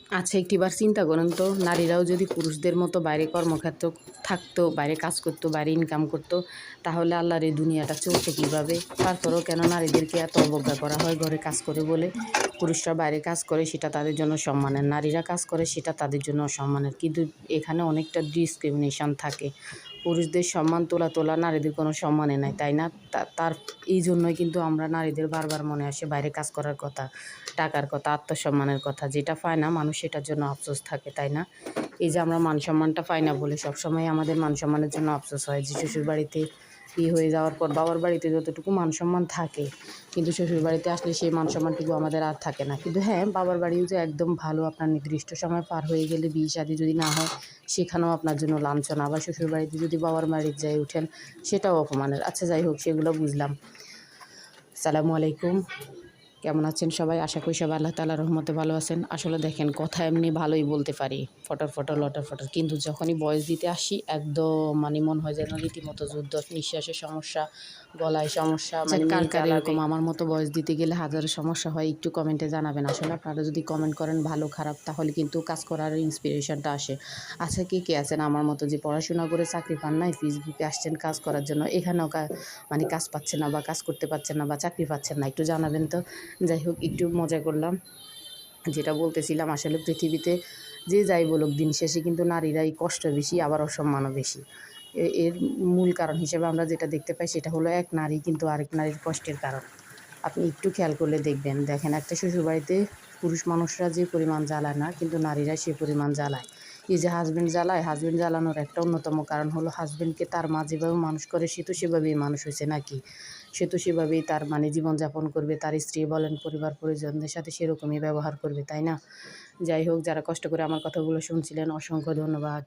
আচ্ছা, একটিবার চিন্তা করেন তো, নারীরাও যদি পুরুষদের মতো বাইরে কর্মক্ষেত্র থাকতো, বাইরে কাজ করতো, বাইরে ইনকাম করতো, তাহলে আল্লাহর এই দুনিয়াটা চলতো কীভাবে? তারপরেও কেন নারীদেরকে এত অবজ্ঞা করা হয় ঘরে কাজ করে বলে? পুরুষরা বাইরে কাজ করে সেটা তাদের জন্য সম্মানের, নারীরা কাজ করে সেটা তাদের জন্য অসম্মানের। কিন্তু এখানে অনেকটা ডিসক্রিমিনেশন থাকে। পুরুষদের সম্মান তোলা নারীদের কোনো সম্মানে নাই, তাই না? তার এই জন্যই কিন্তু আমরা নারীদের বারবার মনে আসে বাইরে কাজ করার কথা, টাকার কথা, আত্মসম্মানের কথা। যেটা পায় না মানুষ সেটার জন্য আফসোস থাকে, তাই না? এই যে আমরা মান সম্মানটা পাই না বলে সবসময় আমাদের মান সম্মানের জন্য আফসোস হয় যে শ্বশুরবাড়িতে হয়ে যাওয়ার পর বাবার বাড়িতে যতটুকু মান সম্মান থাকে, কিন্তু শ্বশুরবাড়িতে আসলে সেই মান সম্মানটুকু আমাদের আর থাকে না। কিন্তু হ্যাঁ, বাবার বাড়িও যে একদম ভালো, আপনার নির্দিষ্ট সময় পার হয়ে গেলে বিয়ে শাদী যদি না হয় সেখানেও আপনার জন্য লাঞ্ছনা। আবার শ্বশুরবাড়িতে যদি বাবার বাড়ির যাই উঠেন সেটাও অপমানের। আচ্ছা, যাই হোক, সেগুলো বুঝলাম। আসসালামু আলাইকুম। কেমন আছেন সবাই? আশা করি সবাই আল্লাহ তাআলার রহমতে ভালো আছেন। আসলে দেখেন, কথা এমনি ভালোই বলতে পারি, ফটর ফটর লটর ফটর, কিন্তু যখনই ভয়েস দিতে আসি একদম মনে হয় যেন রীতিমতো যুদ্ধ। নিঃশ্বাসের সমস্যা, গলায় সমস্যা, কার কার এরকম আমার মতো ভয়েস দিতে গেলে হাজারো সমস্যা হয় একটু কমেন্টে জানাবেন। আসলে আপনারা যদি কমেন্ট করেন ভালো খারাপ, তাহলে কিন্তু কাজ করার ইন্সপিরেশনটা আসে। আচ্ছা, কে আছেন আমার মতো যে পড়াশোনা করে চাকরি পান নাই, ফেসবুকে আসছেন কাজ করার জন্য, এখানেও কাজ পাচ্ছেন না বা কাজ করতে পারছেন না বা চাকরি পাচ্ছেন না, একটু জানাবেন তো। যাই হোক, একটু মজা করলাম। যেটা বলতেছিলাম, আসলে পৃথিবীতে যে যাই বলুক, দিন শেষে কিন্তু নারীরাই কষ্ট বেশি, আবার অসম্মানও বেশি। এর মূল কারণ হিসেবে আমরা যেটা দেখতে পাই সেটা হলো এক নারী কিন্তু আরেক নারীর কষ্টের কারণ। আপনি একটু খেয়াল করলে দেখবেন, দেখেন একটা শ্বশুরবাড়িতে পুরুষ মানুষরা যে পরিমাণ জ্বালায় না, কিন্তু নারীরা সে পরিমাণ জ্বালায়। এই যে হাজব্যান্ড জ্বালায়, হাজব্যান্ড জ্বালানোর একটা অন্যতম কারণ হলো হাজব্যান্ডকে তার মা যেভাবে মানুষ করে সে তো সেভাবেই মানুষ হয়েছে নাকি, সে তো সেভাবেই তার জীবনযাপন করবে, তার স্ত্রী বলেন পরিবার পরিজনদের সাথে সেরকমই ব্যবহার করবে, তাই না? যাই হোক, যারা কষ্ট করে আমার কথাগুলো শুনছিলেন অসংখ্য ধন্যবাদ।